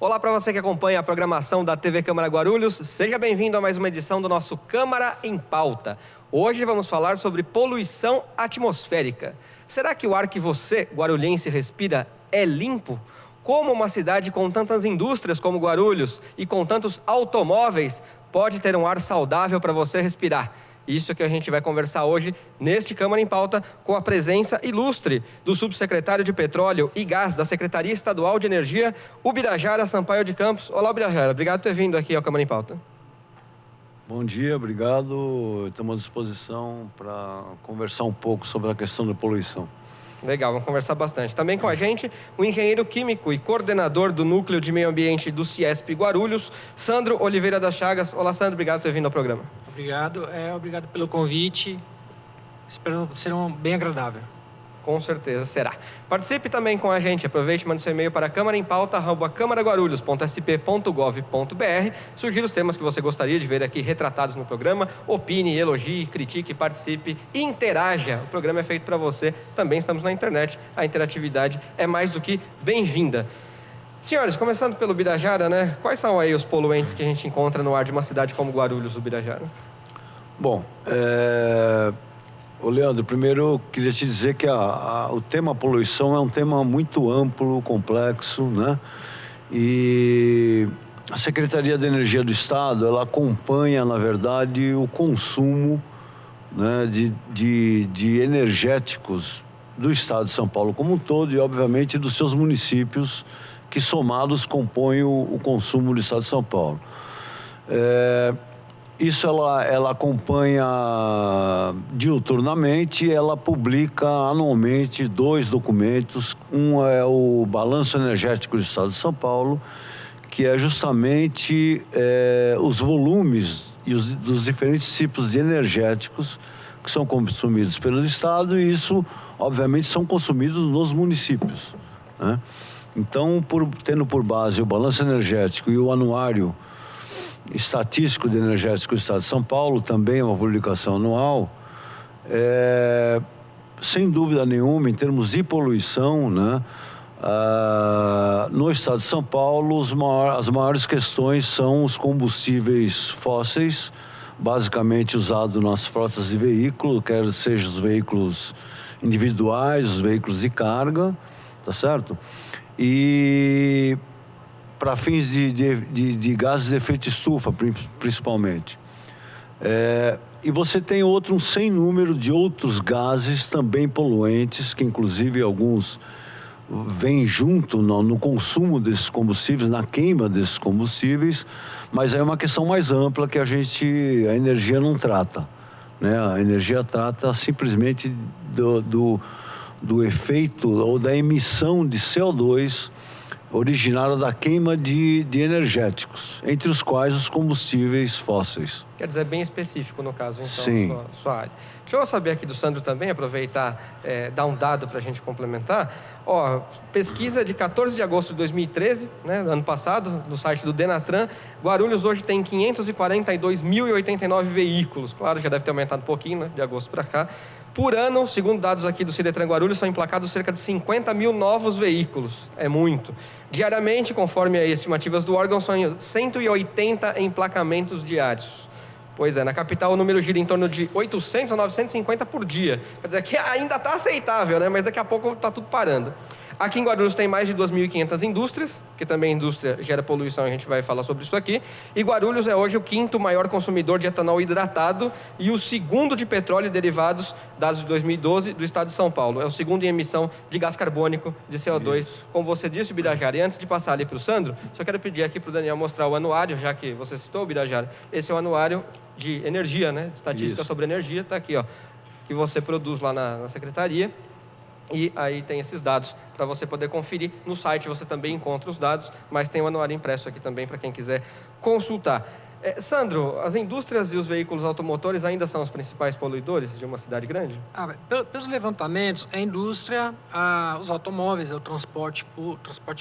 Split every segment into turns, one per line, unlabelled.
Olá para você que acompanha a programação da TV Câmara Guarulhos. Seja bem-vindo a mais uma edição do nosso Câmara em Pauta. Hoje vamos falar sobre poluição atmosférica. Será que o ar que você, guarulhense, respira é limpo? Como uma cidade com tantas indústrias como Guarulhos e com tantos automóveis pode ter um ar saudável para você respirar? Isso que a gente vai conversar hoje neste Câmara em Pauta com a presença ilustre do subsecretário de Petróleo e Gás da Secretaria Estadual de Energia, Ubirajara Sampaio de Campos. Olá, Ubirajara. Obrigado por ter vindo aqui ao Câmara em Pauta.
Bom dia, obrigado. Estamos à disposição para conversar um pouco sobre a questão da poluição.
Legal, vamos conversar bastante. Também com a gente, o engenheiro químico e coordenador do Núcleo de Meio Ambiente do Ciesp Guarulhos, Sandro Oliveira das Chagas. Olá, Sandro, obrigado por ter vindo ao programa.
Obrigado pelo convite. Espero ser bem agradável.
Com certeza será. Participe também com a gente. Aproveite e mande seu e-mail para câmaraemPauta@câmaraguarulhos.sp.gov.br. Sugira os temas que você gostaria de ver aqui retratados no programa. Opine, elogie, critique, participe e interaja. O programa é feito para você. Também estamos na internet. A interatividade é mais do que bem-vinda. Senhores, começando pelo Ubirajara, né? Quais são aí os poluentes que a gente encontra no ar de uma cidade como Guarulhos, Ubirajara?
Bom, Ô Leandro, primeiro eu queria te dizer que o tema poluição é um tema muito amplo, complexo, né? E a Secretaria de Energia do Estado, ela acompanha, na verdade, o consumo, né, de energéticos do Estado de São Paulo como um todo e, obviamente, dos seus municípios que, somados, compõem o consumo do Estado de São Paulo. Isso ela acompanha diuturnamente, ela publica anualmente 2 documentos. Um é o Balanço Energético do Estado de São Paulo, que é justamente os volumes dos diferentes tipos de energéticos que são consumidos pelo Estado, e isso, obviamente, são consumidos nos municípios, né? Então, tendo por base o Balanço Energético e o Anuário Estatístico de Energético do Estado de São Paulo, também é uma publicação anual, sem dúvida nenhuma, em termos de poluição, né, no Estado de São Paulo, as maiores questões são os combustíveis fósseis, basicamente usados nas frotas de veículos, quer sejam os veículos individuais, os veículos de carga, tá certo? E para fins de gases de efeito estufa, principalmente. E você tem um sem número de outros gases também poluentes, que inclusive alguns vêm junto no consumo desses combustíveis, na queima desses combustíveis, mas é uma questão mais ampla que a energia não trata, né? A energia trata simplesmente do efeito ou da emissão de CO2 originário da queima de energéticos, entre os quais os combustíveis fósseis.
Quer dizer, bem específico no caso, então,
Sim.
Sua área. Deixa eu saber aqui do Sandro também, aproveitar, dar um dado para a gente complementar. Pesquisa de 14 de agosto de 2013, né, ano passado, do site do Denatran, Guarulhos hoje tem 542.089 veículos. Claro, já deve ter aumentado um pouquinho, né, de agosto para cá. Por ano, segundo dados aqui do Cidetran Guarulhos, são emplacados cerca de 50 mil novos veículos. É muito. Diariamente, conforme as estimativas do órgão, são 180 emplacamentos diários. Pois é, na capital o número gira em torno de 800 a 950 por dia. Quer dizer, que ainda está aceitável, né? Mas daqui a pouco está tudo parando. Aqui em Guarulhos tem mais de 2.500 indústrias, que também a indústria gera poluição, a gente vai falar sobre isso aqui. E Guarulhos é hoje o 5º maior consumidor de etanol hidratado e o 2º de petróleo e derivados, dados de 2012, do estado de São Paulo. É o 2º em emissão de gás carbônico, de CO2, isso, como você disse, Ubirajara. E antes de passar ali para o Sandro, só quero pedir aqui para o Daniel mostrar o anuário, já que você citou, Ubirajara. Esse é o anuário de energia, né? De estatística sobre energia, está aqui, que você produz lá na secretaria. E aí tem esses dados para você poder conferir. No site você também encontra os dados, mas tem o anuário impresso aqui também para quem quiser consultar. Sandro, as indústrias e os veículos automotores ainda são os principais poluidores de uma cidade grande?
Pelos levantamentos, a indústria, os automóveis, o transporte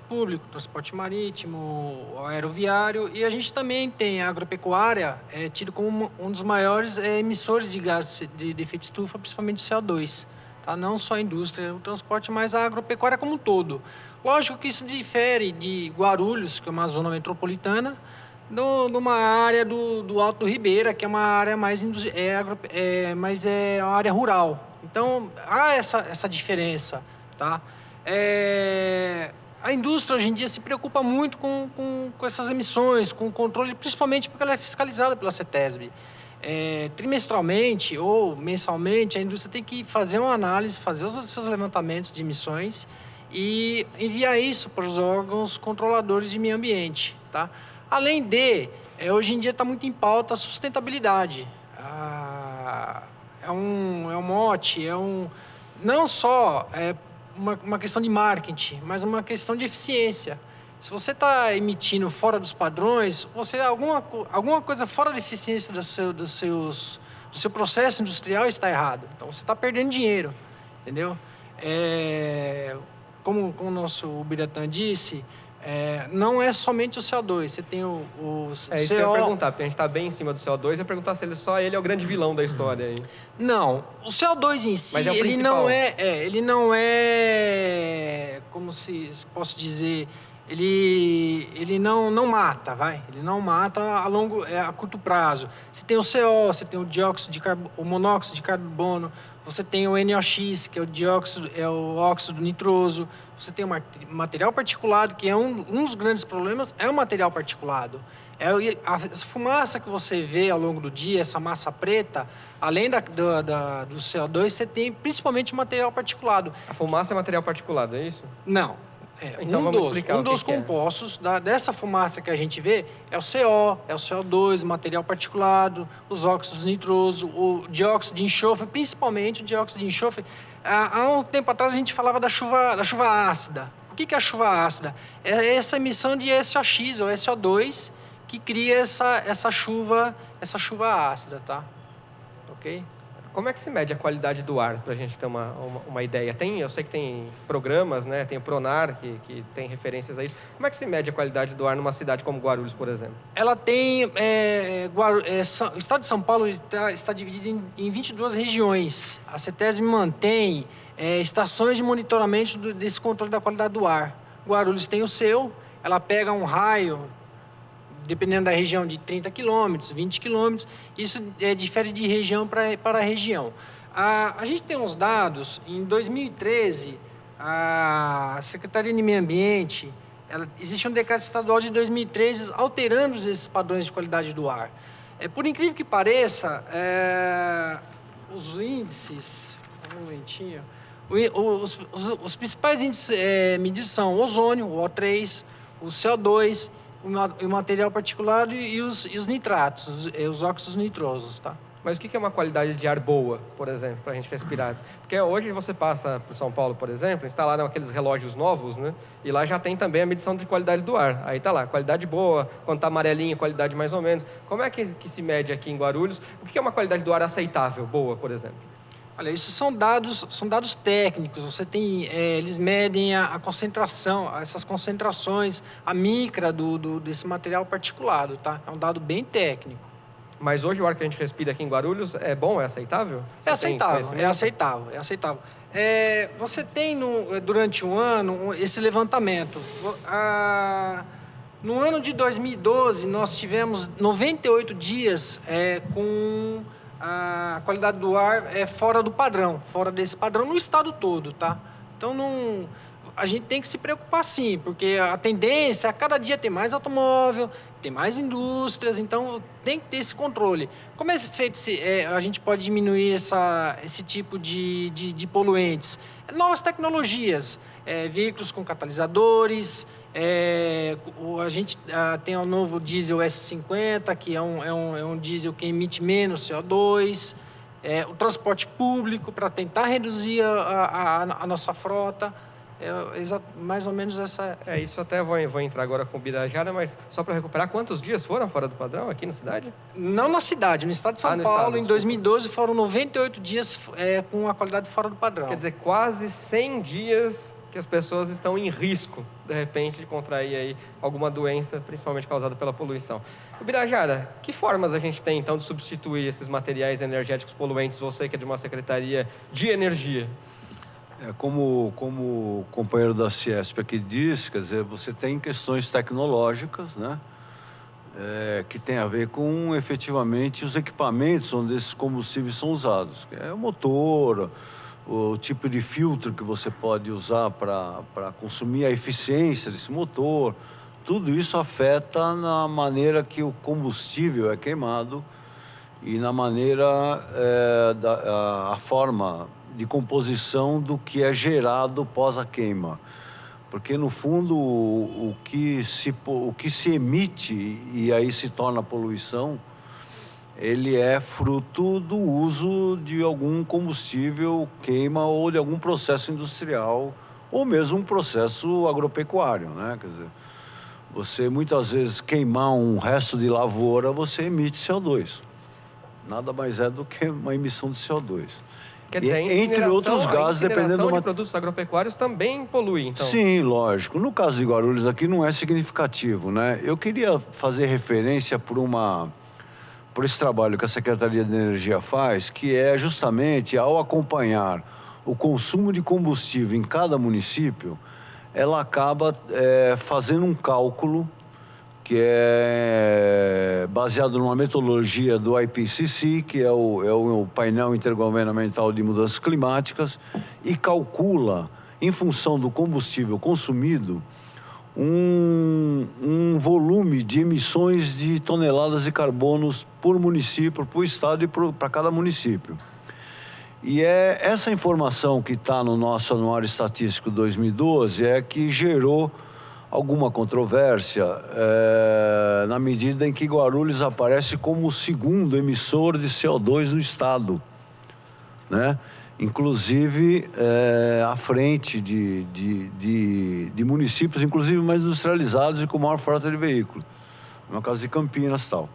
público, transporte marítimo, o aeroviário, e a gente também tem a agropecuária, tido como um dos maiores emissores de gases de efeito estufa, principalmente CO2. tá? Não só a indústria, o transporte, mas a agropecuária como um todo. Lógico que isso difere de Guarulhos, que é uma zona metropolitana, numa área do Alto do Ribeira, que é uma área mais mas é uma área rural. Então, há essa diferença, tá? A indústria, hoje em dia, se preocupa muito com essas emissões, com o controle, principalmente porque ela é fiscalizada pela CETESB. Trimestralmente ou mensalmente, a indústria tem que fazer uma análise, fazer os seus levantamentos de emissões e enviar isso para os órgãos controladores de meio ambiente, tá? Além de, hoje em dia está muito em pauta a sustentabilidade. É um mote, não só uma questão de marketing, mas uma questão de eficiência. Se você está emitindo fora dos padrões, alguma coisa fora da eficiência do seu processo industrial está errado. Então, você está perdendo dinheiro, entendeu? Como o nosso Ubiratã disse, não é somente o CO2, você tem o
isso
CO...
que eu ia perguntar, porque a gente está bem em cima do CO2, eu ia perguntar se ele é o grande vilão da história aí.
Não, o CO2 em si,
Mas é o
ele
principal.
ele não é, como se posso dizer, ele não mata, ele não mata a curto prazo. Você tem o CO, você tem o monóxido de carbono, você tem o NOx, que é o óxido nitroso, você tem o material particulado, que é um dos grandes problemas, é o material particulado. Essa fumaça que você vê ao longo do dia, essa massa preta, além do CO2, você tem principalmente o material particulado.
A fumaça é material particulado, é isso?
Não.
Então vamos explicar
um dos compostos dessa fumaça que a gente vê é o CO, é o CO2, o material particulado, os óxidos nitroso, o dióxido de enxofre, principalmente o dióxido de enxofre. Há um tempo atrás a gente falava da chuva ácida. O que é a chuva ácida? É essa emissão de SOx ou SO2 que cria essa chuva ácida, tá? Ok?
Como é que se mede a qualidade do ar, para a gente ter uma ideia? Eu sei que tem programas, né? Tem o Pronar, que tem referências a isso. Como é que se mede a qualidade do ar numa cidade como Guarulhos, por exemplo?
Ela tem... o estado de São Paulo está dividido em 22 regiões. A CETESB mantém estações de monitoramento desse controle da qualidade do ar. Guarulhos tem o seu, ela pega um raio, dependendo da região, de 30 quilômetros, 20 quilômetros. Isso difere de região para região. A gente tem uns dados, em 2013, a Secretaria de Meio Ambiente, existe um decreto estadual de 2013 alterando esses padrões de qualidade do ar. Por incrível que pareça, os índices... Um momentinho. Os principais índices medidos são o ozônio, o O3, o CO2, o material particulado e os nitratos, os óxidos nitrosos, tá?
Mas o que é uma qualidade de ar boa, por exemplo, para a gente respirar? Porque hoje você passa por São Paulo, por exemplo, instalaram aqueles relógios novos, né? E lá já tem também a medição de qualidade do ar. Aí tá lá, qualidade boa, quando tá amarelinho, qualidade mais ou menos. Como é que se mede aqui em Guarulhos? O que é uma qualidade do ar aceitável, boa, por exemplo?
Olha, isso são dados técnicos. Você tem, eles medem a concentração, essas concentrações, a micra desse material particulado, tá? É um dado bem técnico.
Mas hoje o ar que a gente respira aqui em Guarulhos é bom, é aceitável?
É aceitável. Você tem durante um ano esse levantamento. No ano de 2012, nós tivemos 98 dias com a qualidade do ar fora do padrão, fora desse padrão no estado todo, tá? Então, a gente tem que se preocupar sim, porque a tendência é a cada dia ter mais automóvel, ter mais indústrias, então tem que ter esse controle. Como é feito a gente pode diminuir esse tipo de poluentes? Novas tecnologias, veículos com catalisadores, a gente tem o novo diesel S50, que é um diesel que emite menos CO2, o transporte público para tentar reduzir a nossa frota. Mais ou menos essa...
Isso até vou entrar agora com o Birajara, mas só para recuperar, quantos dias foram fora do padrão aqui na cidade?
Não na cidade, no estado de São Paulo, em 2012 foram 98 dias com a qualidade fora do padrão.
Quer dizer, quase 100 dias que as pessoas estão em risco, de repente, de contrair aí alguma doença, principalmente causada pela poluição. Birajara, que formas a gente tem, então, de substituir esses materiais energéticos poluentes, você que é de uma secretaria de energia?
Como o companheiro da Ciesp aqui disse, quer dizer, você tem questões tecnológicas, né? Que tem a ver com, efetivamente, os equipamentos onde esses combustíveis são usados. Que é o motor, o tipo de filtro que você pode usar para consumir a eficiência desse motor. Tudo isso afeta na maneira que o combustível é queimado e na maneira, a forma de composição do que é gerado pós a queima. Porque, no fundo, o que se emite e aí se torna poluição, ele é fruto do uso de algum combustível queima ou de algum processo industrial ou mesmo um processo agropecuário, né? Quer dizer, você muitas vezes queimar um resto de lavoura, você emite CO2. Nada mais é do que uma emissão de CO2.
Quer dizer,
entre outros gases, dependendo
de produtos agropecuários também polui, então?
Sim, lógico. No caso de Guarulhos aqui não é significativo, né? Eu queria fazer referência por esse trabalho que a Secretaria de Energia faz, que é justamente ao acompanhar o consumo de combustível em cada município, ela acaba fazendo um cálculo que é baseado numa metodologia do IPCC, que é o painel intergovernamental de mudanças climáticas, e calcula, em função do combustível consumido, um volume de emissões de toneladas de carbonos por município, por estado e para cada município. E é essa informação que está no nosso Anuário Estatístico 2012 que gerou alguma controvérsia na medida em que Guarulhos aparece como o segundo emissor de CO2 do estado, né? Inclusive à frente de municípios, inclusive mais industrializados e com maior frota de veículos, no caso de Campinas e tal.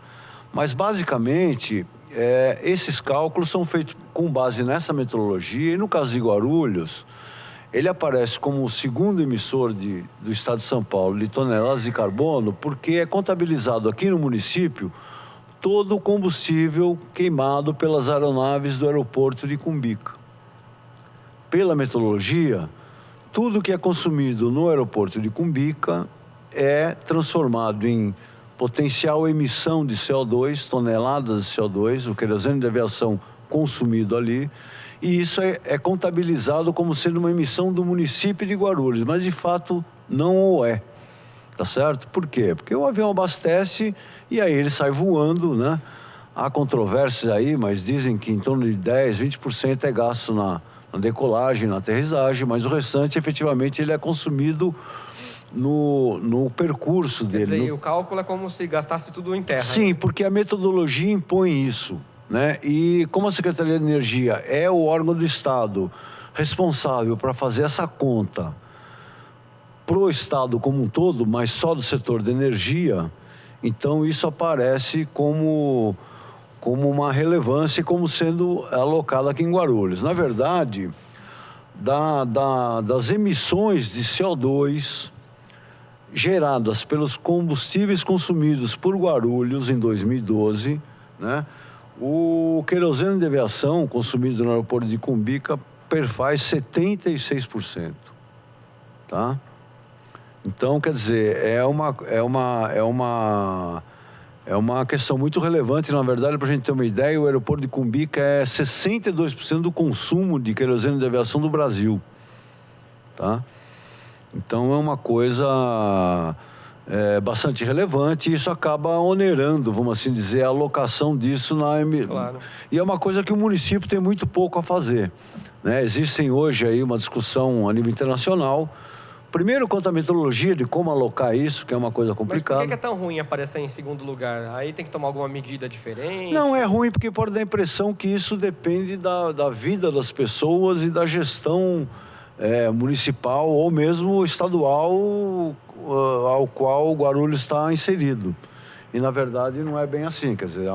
Mas basicamente esses cálculos são feitos com base nessa metodologia, e no caso de Guarulhos ele aparece como o segundo emissor do estado de São Paulo de toneladas de carbono, porque é contabilizado aqui no município todo o combustível queimado pelas aeronaves do aeroporto de Cumbica. Pela metodologia, tudo que é consumido no aeroporto de Cumbica é transformado em potencial emissão de CO2, toneladas de CO2, o querosene de aviação consumido ali, e isso é contabilizado como sendo uma emissão do município de Guarulhos, mas de fato não o é, tá certo? Por quê? Porque o avião abastece e aí ele sai voando, né? Há controvérsias aí, mas dizem que em torno de 10, 20% é gasto na decolagem, na aterrissagem, mas o restante efetivamente ele é consumido no percurso dele.
Quer dizer, o cálculo é como se gastasse tudo em terra.
Sim, porque a metodologia impõe isso, né? E como a Secretaria de Energia é o órgão do Estado responsável para fazer essa conta pro Estado como um todo, mas só do setor de energia, então isso aparece como uma relevância e como sendo alocado aqui em Guarulhos. Na verdade, das emissões de CO2 geradas pelos combustíveis consumidos por Guarulhos em 2012, né? O querosene de aviação consumido no aeroporto de Cumbica perfaz 76%, tá? Então, quer dizer, é uma questão muito relevante. Na verdade, para a gente ter uma ideia, o aeroporto de Cumbica é 62% do consumo de querosene de aviação do Brasil, tá? Então, é uma coisa bastante relevante, e isso acaba onerando, vamos assim dizer, a alocação disso
Claro.
E é uma coisa que o município tem muito pouco a fazer, né? Existem hoje aí uma discussão a nível internacional, primeiro quanto à metodologia de como alocar isso, que é uma coisa complicada.
Mas por que é tão ruim aparecer em segundo lugar? Aí tem que tomar alguma medida diferente?
Não, é ruim porque pode dar a impressão que isso depende da vida das pessoas e da gestão municipal ou mesmo estadual ao qual o Guarulhos está inserido. E, na verdade, não é bem assim. Quer dizer,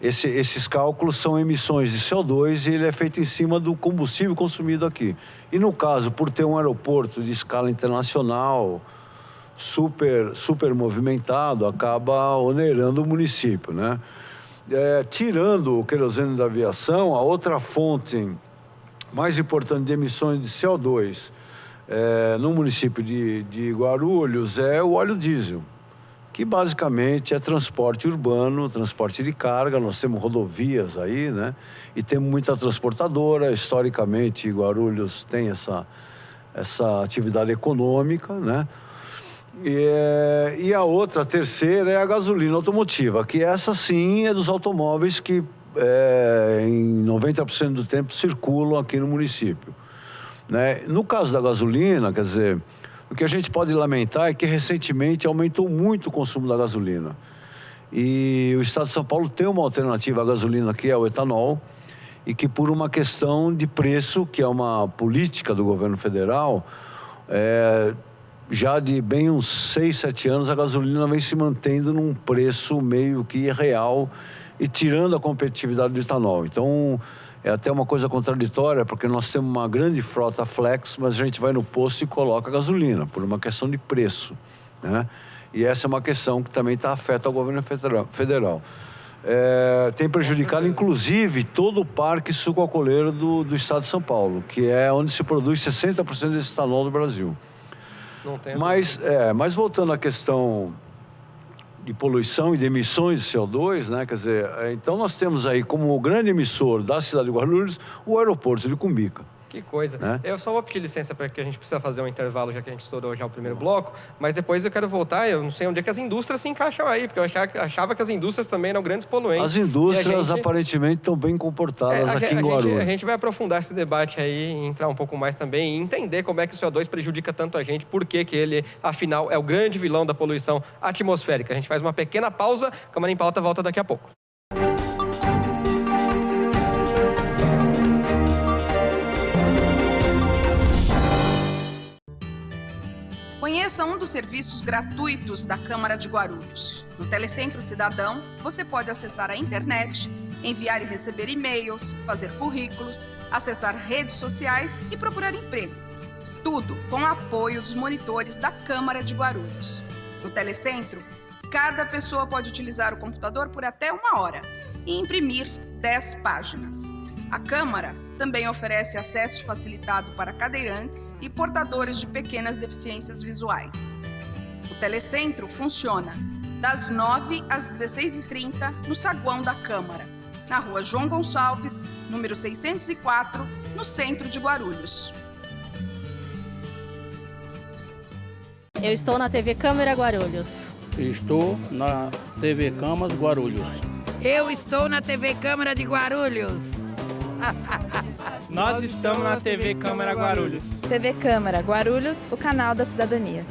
esses cálculos são emissões de CO2 e ele é feito em cima do combustível consumido aqui. E, no caso, por ter um aeroporto de escala internacional, super movimentado, acaba onerando o município, né? Tirando o querosene da aviação, a outra fonte mais importante de emissões de CO2 no município de Guarulhos é o óleo diesel, que basicamente é transporte urbano, transporte de carga. Nós temos rodovias aí, né? E temos muita transportadora. Historicamente, Guarulhos tem essa atividade econômica, né? E a terceira é a gasolina automotiva, que essa sim é dos automóveis que em 90% do tempo circulam aqui no município, né? No caso da gasolina, quer dizer, o que a gente pode lamentar é que recentemente aumentou muito o consumo da gasolina. E o Estado de São Paulo tem uma alternativa à gasolina, que é o etanol, e que por uma questão de preço, que é uma política do governo federal, já de bem uns 6, 7 anos, a gasolina vem se mantendo num preço meio que real e tirando a competitividade do etanol. Então, é até uma coisa contraditória, porque nós temos uma grande frota flex, mas a gente vai no posto e coloca gasolina, por uma questão de preço, né? E essa é uma questão que também afeta o governo federal. Tem prejudicado, inclusive, todo o parque sucroalcooleiro do estado de São Paulo, que é onde se produz 60% desse etanol do Brasil.
Não tem.
Mas voltando à questão de poluição e de emissões de CO2, né? Quer dizer, então nós temos aí como grande emissor da cidade de Guarulhos o aeroporto de Cumbica.
Que coisa.
Né?
Eu só vou pedir licença para que a gente precisa fazer um intervalo, já que a gente estourou já o primeiro bloco, mas depois eu quero voltar, eu não sei onde é que as indústrias se encaixam aí, porque eu achava que as indústrias também eram grandes poluentes.
As indústrias aparentemente estão bem comportadas aqui em Guarulhos.
A gente vai aprofundar esse debate aí, entrar um pouco mais também e entender como é que o CO2 prejudica tanto a gente, por que ele, afinal, é o grande vilão da poluição atmosférica. A gente faz uma pequena pausa, Câmara em Pauta volta daqui a pouco.
Conheça um dos serviços gratuitos da Câmara de Guarulhos. No Telecentro Cidadão, você pode acessar a internet, enviar e receber e-mails, fazer currículos, acessar redes sociais e procurar emprego. Tudo com o apoio dos monitores da Câmara de Guarulhos. No Telecentro, cada pessoa pode utilizar o computador por até 1 hora e imprimir 10 páginas. A Câmara também oferece acesso facilitado para cadeirantes e portadores de pequenas deficiências visuais. O Telecentro funciona das 9 às 16h30 no saguão da Câmara, na rua João Gonçalves, número 604, no centro de Guarulhos.
Eu estou na TV Câmara Guarulhos.
Estou na TV Câmara Guarulhos.
Eu estou na TV Câmara de Guarulhos.
Nós estamos na TV Câmara Guarulhos.
TV Câmara Guarulhos, o canal da cidadania.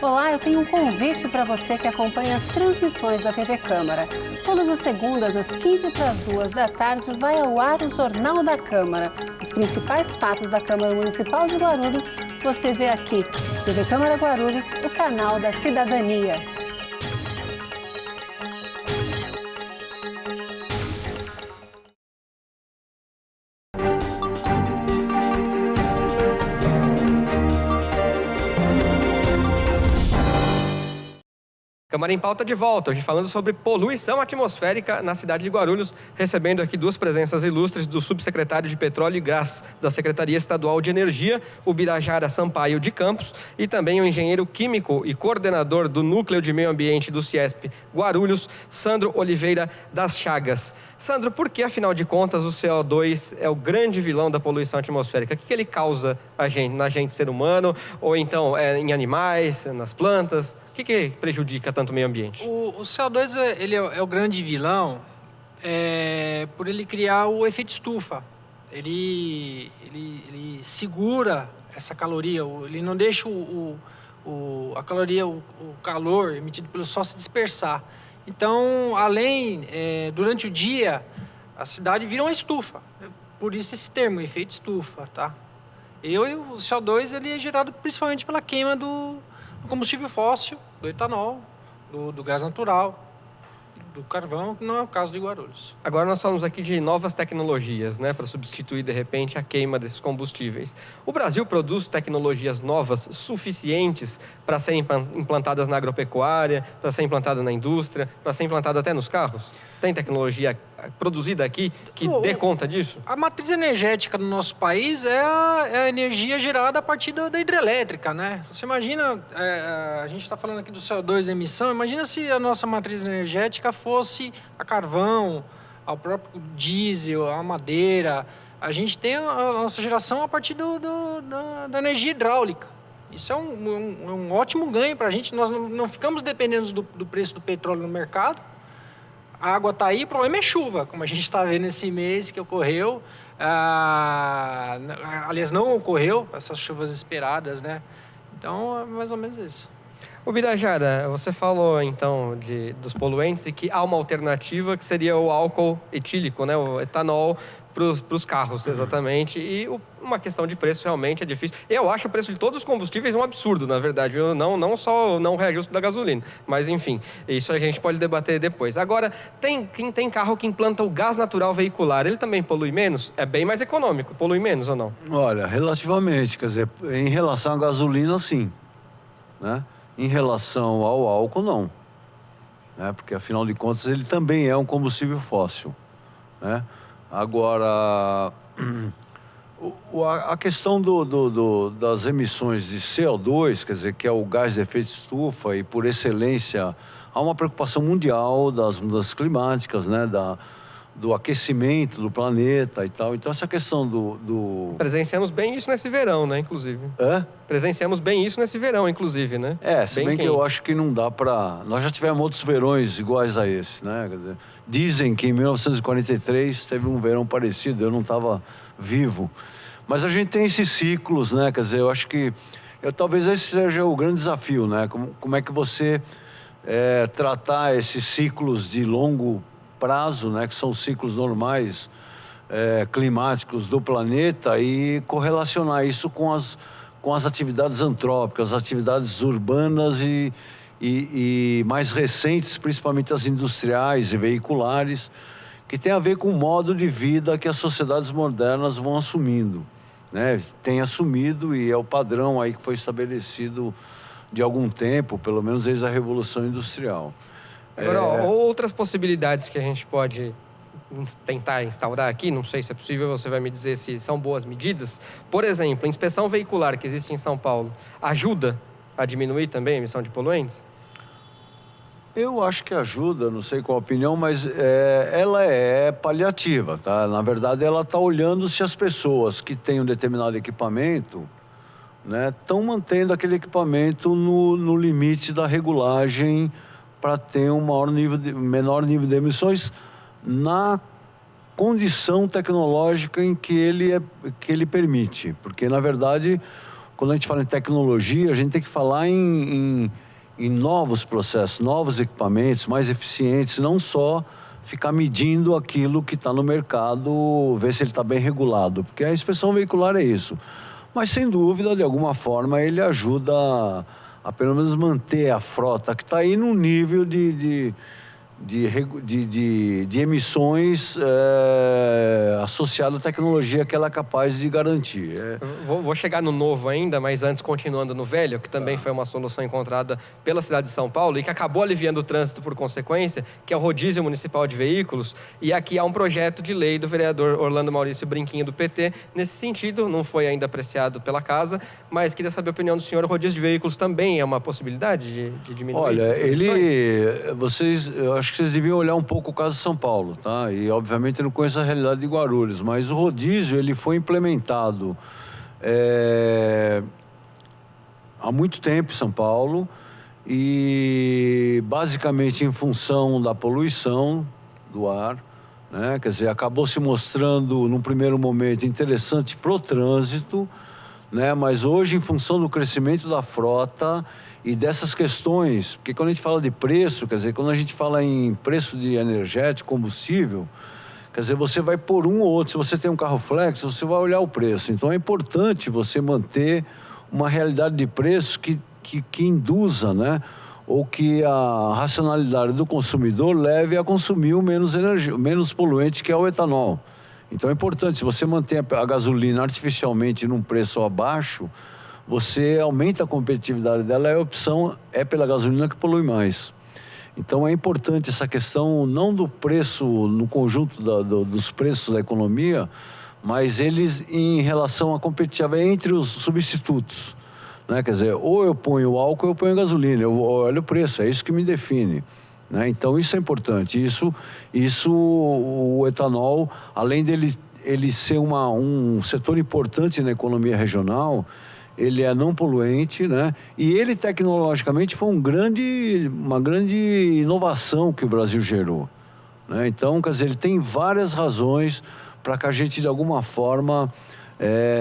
Olá, eu tenho um convite para você que acompanha as transmissões da TV Câmara. Todas as segundas, às 15h45 da tarde, vai ao ar o Jornal da Câmara. Os principais fatos da Câmara Municipal de Guarulhos você vê aqui. TV Câmara Guarulhos, o canal da cidadania.
Câmara em Pauta de volta, hoje falando sobre poluição atmosférica na cidade de Guarulhos, recebendo aqui duas presenças ilustres do subsecretário de Petróleo e Gás da Secretaria Estadual de Energia, o Birajara Sampaio de Campos, e também o engenheiro químico e coordenador do Núcleo de Meio Ambiente do Ciesp Guarulhos, Sandro Oliveira das Chagas. Sandro, por que, afinal de contas, o CO2 é o grande vilão da poluição atmosférica? O que ele causa na gente, ser humano, ou então em animais, nas plantas? O que prejudica tanto o meio ambiente?
O CO2 ele é o grande vilão por ele criar o efeito estufa. Ele segura essa caloria, ele não deixa a caloria, o calor emitido pelo sol se dispersar. Então, durante o dia, a cidade vira uma estufa. Por isso esse termo, efeito estufa, tá? O CO2 ele é gerado principalmente pela queima do combustível fóssil, do etanol, do gás natural, do carvão, que não é o caso de Guarulhos.
Agora nós falamos aqui de novas tecnologias, né, para substituir, de repente, a queima desses combustíveis. O Brasil produz tecnologias novas suficientes para serem implantadas na agropecuária, para ser implantada na indústria, para ser implantada até nos carros? Tem tecnologia produzida aqui que dê conta disso?
A matriz energética do nosso país é a energia gerada a partir da hidrelétrica, né? Você imagina, a gente está falando aqui do CO2 emissão, imagina se a nossa matriz energética fosse a carvão, ao próprio diesel, a madeira. A gente tem a nossa geração a partir da energia hidráulica. Isso é um ótimo ganho para a gente. Nós não ficamos dependendo do preço do petróleo no mercado. A água está aí, o problema é chuva, como a gente está vendo esse mês que ocorreu. Aliás, não ocorreu, essas chuvas esperadas, né? Então, é mais ou menos isso.
Ô Birajara, você falou então dos poluentes e que há uma alternativa que seria o álcool etílico, né? O etanol para os carros, exatamente. E uma questão de preço realmente é difícil. Eu acho o preço de todos os combustíveis um absurdo, na verdade. Não só o reajuste da gasolina. Mas, enfim, isso a gente pode debater depois. Agora, quem tem carro que implanta o gás natural veicular, ele também polui menos? É bem mais econômico. Polui menos ou não?
Olha, relativamente. Quer dizer, em relação à gasolina, sim. Né? Em relação ao álcool, não. Né? Porque, afinal de contas, ele também é um combustível fóssil. Né? Agora, a questão das emissões de CO2, quer dizer, que é o gás de efeito estufa, e por excelência há uma preocupação mundial das mudanças climáticas, né? Do aquecimento do planeta e tal. Então, essa questão
Presenciamos bem isso nesse verão, né, inclusive. Presenciamos bem isso nesse verão, inclusive, né?
Se bem que eu acho que não dá para... Nós já tivemos outros verões iguais a esse, né? Quer dizer, dizem que em 1943 teve um verão parecido, eu não estava vivo. Mas a gente tem esses ciclos, né? Quer dizer, eu acho que... talvez esse seja o grande desafio, né? Como é que você tratar esses ciclos de longo prazo, né, que são os ciclos normais climáticos do planeta, e correlacionar isso com as atividades antrópicas, as atividades urbanas e mais recentes, principalmente as industriais e veiculares, que tem a ver com o modo de vida que as sociedades modernas vão assumindo, né? Tem assumido, e é o padrão aí que foi estabelecido de algum tempo, pelo menos desde a Revolução Industrial.
Agora, outras possibilidades que a gente pode tentar instaurar aqui, não sei se é possível, você vai me dizer se são boas medidas. Por exemplo, a inspeção veicular que existe em São Paulo ajuda a diminuir também a emissão de poluentes?
Eu acho que ajuda, não sei qual a opinião, mas ela é paliativa, tá? Na verdade, ela está olhando se as pessoas que têm um determinado equipamento, né, estão mantendo aquele equipamento no limite da regulagem para ter um menor nível de emissões na condição tecnológica em que ele permite. Porque, na verdade, quando a gente fala em tecnologia, a gente tem que falar em novos processos, novos equipamentos, mais eficientes, não só ficar medindo aquilo que está no mercado, ver se ele está bem regulado. Porque a inspeção veicular é isso. Mas, sem dúvida, de alguma forma, ele ajuda a pelo menos manter a frota que está aí num nível de emissões associado à tecnologia que ela é capaz de garantir.
Vou chegar no novo ainda, mas antes continuando no velho, que também foi uma solução encontrada pela cidade de São Paulo e que acabou aliviando o trânsito por consequência, que é o rodízio municipal de veículos. E aqui há um projeto de lei do vereador Orlando Maurício Brinquinho, do PT, nesse sentido. Não foi ainda apreciado pela casa, mas queria saber a opinião do senhor. O rodízio de veículos também é uma possibilidade de diminuir?
Olha, eu acho que vocês deviam olhar um pouco o caso de São Paulo, tá? E, obviamente, eu não conheço a realidade de Guarulhos, mas o rodízio, ele foi implementado há muito tempo em São Paulo e, basicamente, em função da poluição do ar, né? Quer dizer, acabou se mostrando, num primeiro momento, interessante para o trânsito, né? Mas hoje, em função do crescimento da frota e dessas questões, porque quando a gente fala de preço, quer dizer, quando a gente fala em preço de energético, combustível, quer dizer, você vai por um ou outro. Se você tem um carro flex, você vai olhar o preço. Então, é importante você manter uma realidade de preço que induza, né? Ou que a racionalidade do consumidor leve a consumir o menos poluente, que é o etanol. Então, é importante, se você mantém a gasolina artificialmente num preço abaixo, você aumenta a competitividade dela, a opção é pela gasolina que polui mais. Então é importante essa questão não do preço, no conjunto dos preços da economia, mas eles em relação à competitividade entre os substitutos. Né? Quer dizer, ou eu ponho álcool ou eu ponho gasolina, eu olho o preço, é isso que me define. Né? Então isso é importante. Isso o etanol, além dele ser um setor importante na economia regional, ele é não poluente, né? E ele tecnologicamente foi uma grande inovação que o Brasil gerou. Né? Então, quer dizer, ele tem várias razões para que a gente, de alguma forma,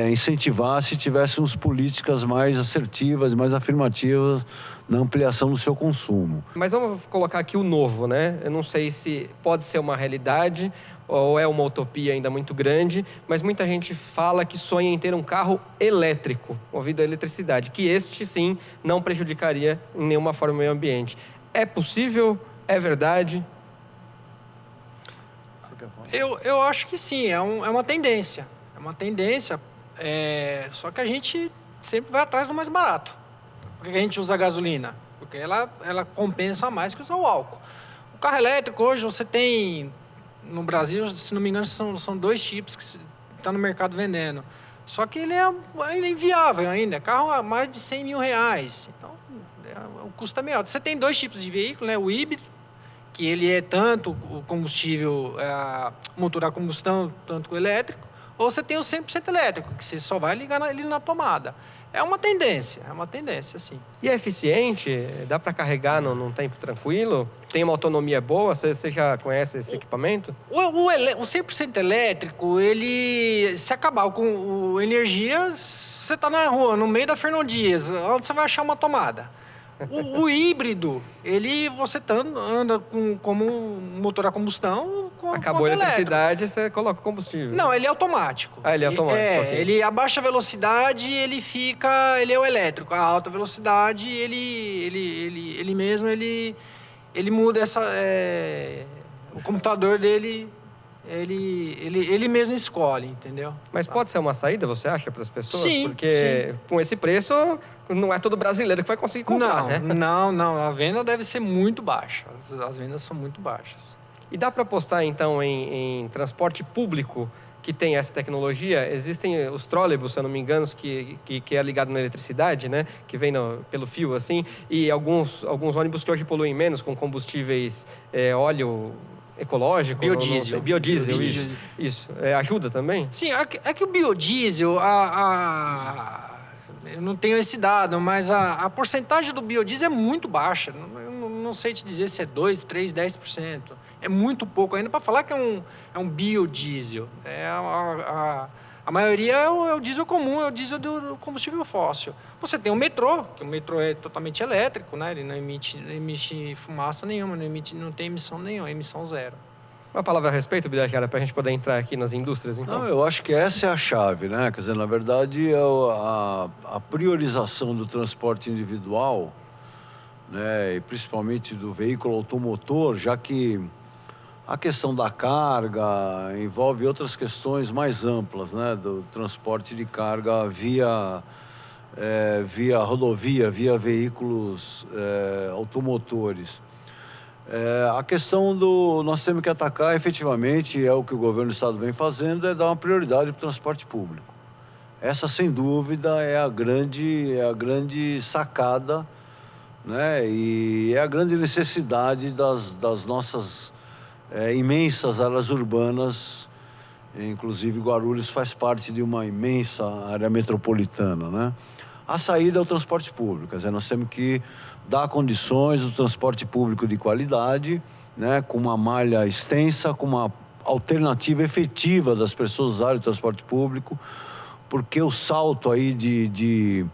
incentivasse e tivéssemos políticas mais assertivas, mais afirmativas na ampliação do seu consumo.
Mas vamos colocar aqui o novo, né? Eu não sei se pode ser uma realidade ou é uma utopia ainda muito grande, mas muita gente fala que sonha em ter um carro elétrico, movido a eletricidade, que este, sim, não prejudicaria em nenhuma forma o meio ambiente. É possível? É verdade?
Eu acho que sim, é uma tendência. É uma tendência, só que a gente sempre vai atrás do mais barato. Por que a gente usa a gasolina? Porque ela compensa mais que usar o álcool. O carro elétrico, hoje, você tem... No Brasil, se não me engano, são 2 tipos que estão no mercado vendendo. Só que ele é inviável ainda. Carro a mais de 100 mil reais. Então, o custo é meio alto. Você tem 2 tipos de veículo, né? O híbrido, que ele é tanto o combustível, motor a combustão, tanto o elétrico. Ou você tem o 100% elétrico, que você só vai ligar ele na tomada. É uma tendência, sim.
E é eficiente? Dá para carregar num tempo tranquilo? Tem uma autonomia boa? Você já conhece esse equipamento?
O 100% elétrico, ele... Se acabar com energia, você está na rua, no meio da Fernão Dias, onde você vai achar uma tomada. O híbrido, você anda como um motor a combustão...
Acabou a eletricidade, você coloca o combustível.
Não, ele é automático.
Ele é automático, ok.
Ele abaixa a velocidade, ele é o elétrico. A alta velocidade, ele mesmo muda o computador dele, ele mesmo escolhe, entendeu?
Mas pode ser uma saída, você acha, para as pessoas?
Sim.
Porque com esse preço, não é todo brasileiro que vai conseguir comprar, né?
Não. A venda deve ser muito baixa. As vendas são muito baixas.
E dá para apostar, então, em transporte público que tem essa tecnologia? Existem os trólebus, se eu não me engano, que é ligado na eletricidade, né? Que vem pelo fio, assim. E alguns ônibus que hoje poluem menos, com combustíveis, óleo ecológico.
Biodiesel.
Biodiesel, isso. Ajuda também?
Sim, é que o biodiesel, eu não tenho esse dado, mas a porcentagem do biodiesel é muito baixa. Eu não sei te dizer se é 2%, 3%, 10%. É muito pouco ainda para falar que é um biodiesel. A maioria é o diesel comum, é o diesel do combustível fóssil. Você tem o metrô, que o metrô é totalmente elétrico, né? Ele não emite fumaça nenhuma, não tem emissão nenhuma, emissão zero.
Uma palavra a respeito, Birajara, para a gente poder entrar aqui nas indústrias, então?
Não, eu acho que essa é a chave, né? Quer dizer, na verdade, a priorização do transporte individual, né? E principalmente do veículo automotor, já que a questão da carga envolve outras questões mais amplas, né? Do transporte de carga via rodovia, via veículos automotores. A questão nós temos que atacar efetivamente, é o que o governo do estado vem fazendo, é dar uma prioridade para o transporte público. Essa, sem dúvida, é a grande sacada, né? E é a grande necessidade das nossas imensas áreas urbanas. Inclusive Guarulhos faz parte de uma imensa área metropolitana, né? A saída é o transporte público, quer dizer, nós temos que dar condições do transporte público de qualidade, né? Com uma malha extensa, com uma alternativa efetiva das pessoas usarem o transporte público, porque o salto aí de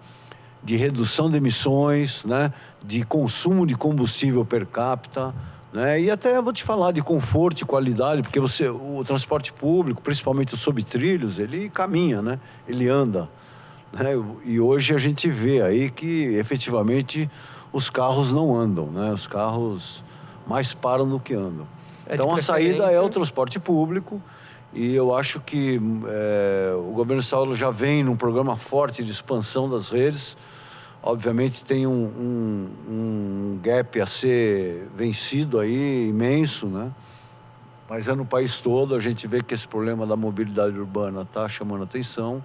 redução de emissões, né? De consumo de combustível per capita, né? E até vou te falar de conforto e qualidade, porque o transporte público, principalmente os subtrilhos, ele caminha, né? Ele anda, né? E hoje a gente vê aí que efetivamente os carros não andam, né? Os carros mais param do que andam. Então a saída é o transporte público, e eu acho que o governo do estado já vem num programa forte de expansão das redes. Obviamente tem um gap a ser vencido aí, imenso, né? Mas é no país todo, a gente vê que esse problema da mobilidade urbana está chamando atenção.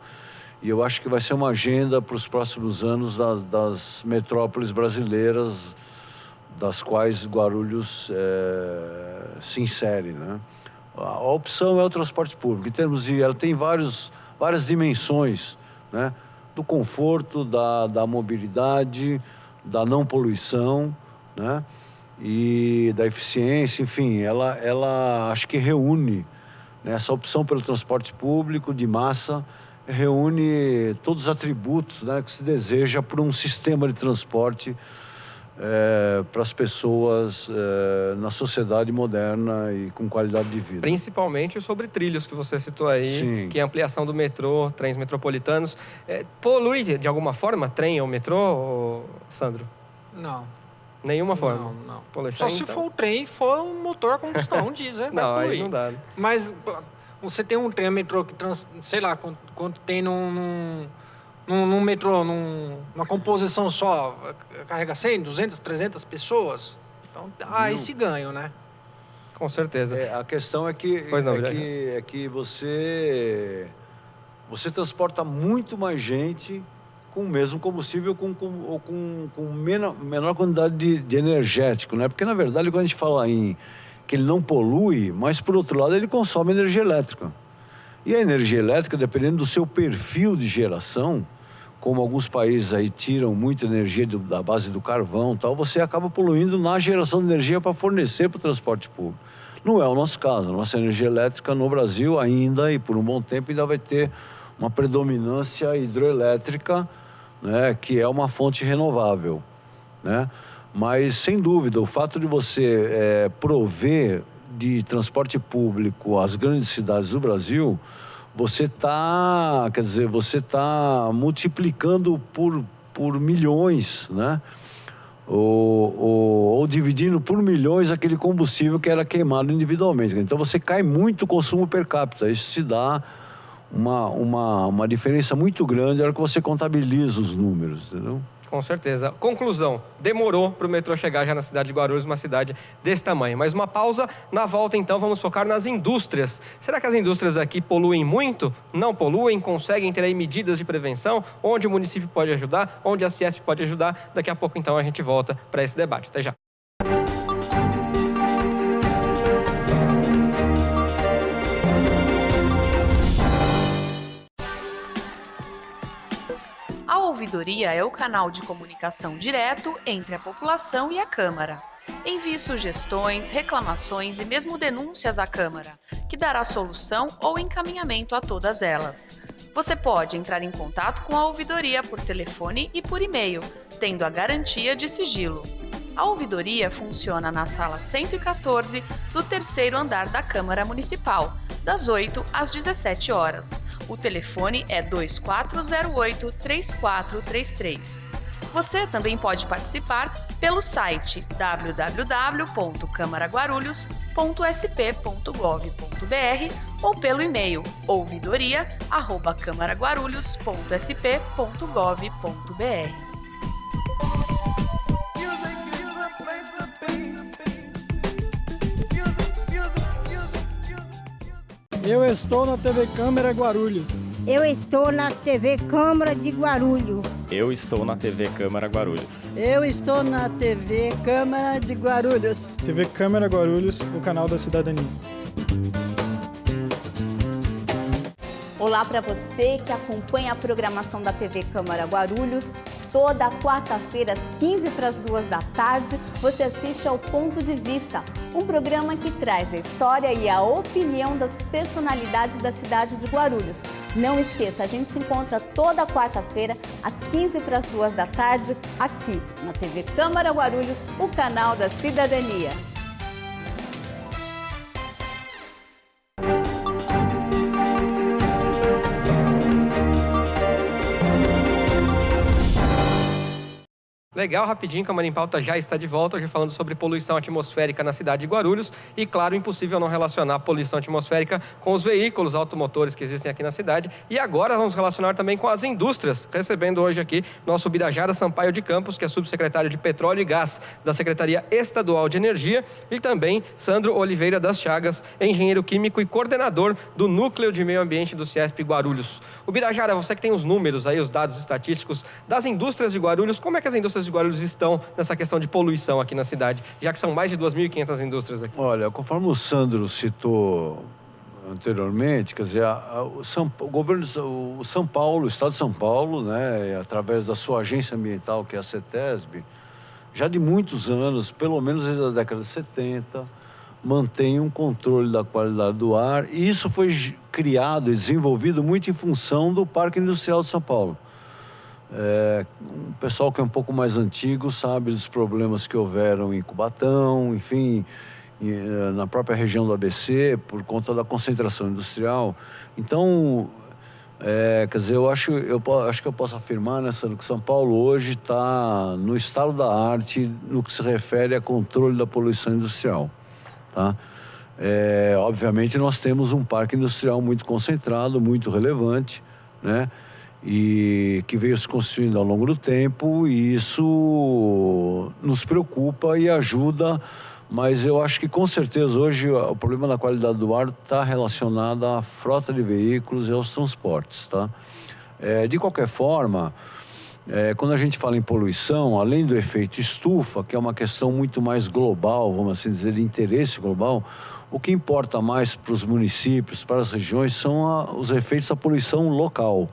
E eu acho que vai ser uma agenda para os próximos anos das metrópoles brasileiras, das quais Guarulhos se insere, né? A opção é o transporte público. Em termos de, ela tem várias dimensões, né? Do conforto, da mobilidade, da não poluição, né? E da eficiência, enfim, ela acho que reúne, né? Essa opção pelo transporte público de massa reúne todos os atributos, né, que se deseja por um sistema de transporte para as pessoas na sociedade moderna e com qualidade de vida.
Principalmente sobre trilhos que você citou aí,
Sim.
que é a ampliação do metrô, trens metropolitanos. Polui de alguma forma trem ou metrô, Sandro?
Não.
Nenhuma forma?
Não.
Poluição,
Só se
então?
for o trem e for um motor a combustão diesel, vai
Não,
poluir.
aí não dá.
Mas você tem um trem, metrô que sei lá, quanto tem num metrô, numa composição só, carrega 100, 200, 300 pessoas. Então, há esse ganho, né?
Com certeza.
A questão é que,
Pois não,
é que você transporta muito mais gente com o mesmo combustível ou com menor quantidade de energético, né? Porque, na verdade, quando a gente fala que ele não polui, mas, por outro lado, ele consome energia elétrica. E a energia elétrica, dependendo do seu perfil de geração, como alguns países aí tiram muita energia da base do carvão e tal, você acaba poluindo na geração de energia para fornecer para o transporte público. Não é o nosso caso. A nossa energia elétrica no Brasil ainda, e por um bom tempo, ainda vai ter uma predominância hidroelétrica, né, que é uma fonte renovável, né? Mas, sem dúvida, o fato de você prover de transporte público às grandes cidades do Brasil, você está multiplicando por milhões, né? Ou dividindo por milhões aquele combustível que era queimado individualmente. Então, você cai muito o consumo per capita. Isso te dá uma diferença muito grande na hora que você contabiliza os números, entendeu?
Com certeza. Conclusão, demorou para o metrô chegar já na cidade de Guarulhos, uma cidade desse tamanho. Mas uma pausa, na volta então vamos focar nas indústrias. Será que as indústrias aqui poluem muito? Não poluem? Conseguem ter aí medidas de prevenção? Onde o município pode ajudar? Onde a Ciesp pode ajudar? Daqui a pouco então a gente volta para esse debate. Até já.
A ouvidoria é o canal de comunicação direto entre a população e a Câmara. Envie sugestões, reclamações e mesmo denúncias à Câmara, que dará solução ou encaminhamento a todas elas. Você pode entrar em contato com a ouvidoria por telefone e por e-mail, tendo a garantia de sigilo. A ouvidoria funciona na sala 114 do 3º andar da Câmara Municipal, das 8 às 17 horas. O telefone é 2408-3433. Você também pode participar pelo site www.camaraguarulhos.sp.gov.br ou pelo e-mail ouvidoria@camaraguarulhos.sp.gov.br.
Eu estou na TV Câmara Guarulhos.
Eu estou na TV Câmara de Guarulhos.
Eu estou na TV Câmara Guarulhos.
Eu estou na TV Câmara de Guarulhos.
TV Câmara Guarulhos, o canal da cidadania.
Olá para você que acompanha a programação da TV Câmara Guarulhos. Toda quarta-feira, às 2:15 da tarde, você assiste ao Ponto de Vista, um programa que traz a história e a opinião das personalidades da cidade de Guarulhos. Não esqueça, a gente se encontra toda quarta-feira, às 2:15 da tarde, aqui na TV Câmara Guarulhos, o canal da cidadania.
Legal, rapidinho, Câmara em Pauta já está de volta, hoje falando sobre poluição atmosférica na cidade de Guarulhos. E, claro, impossível não relacionar a poluição atmosférica com os veículos automotores que existem aqui na cidade. E agora vamos relacionar também com as indústrias, recebendo hoje aqui nosso Birajara Sampaio de Campos, que é subsecretário de Petróleo e Gás da Secretaria Estadual de Energia, e também Sandro Oliveira das Chagas, engenheiro químico e coordenador do Núcleo de Meio Ambiente do CIESP Guarulhos. O Birajara, você que tem os números aí, os dados estatísticos das indústrias de Guarulhos, como é que as indústrias de Guarulhos estão nessa questão de poluição aqui na cidade, já que são mais de 2.500 indústrias aqui?
Olha, conforme o Sandro citou anteriormente, quer dizer, o São Paulo, o Estado de São Paulo, né, através da sua agência ambiental, que é a CETESB, já de muitos anos, pelo menos desde a década de 70, mantém um controle da qualidade do ar, e isso foi criado e desenvolvido muito em função do Parque Industrial de São Paulo. O pessoal que é um pouco mais antigo sabe dos problemas que houveram em Cubatão, enfim, na própria região do ABC, por conta da concentração industrial. Então, quer dizer, eu acho que eu posso afirmar, né, Sandro, que São Paulo hoje está no estado da arte no que se refere a controle da poluição industrial, tá? Obviamente, nós temos um parque industrial muito concentrado, muito relevante, né? E que veio se construindo ao longo do tempo, e isso nos preocupa e ajuda, mas eu acho que com certeza hoje o problema da qualidade do ar está relacionado à frota de veículos e aos transportes, tá? De qualquer forma, quando a gente fala em poluição, além do efeito estufa, que é uma questão muito mais global, vamos assim dizer, de interesse global, o que importa mais para os municípios, para as regiões, são os efeitos da poluição local.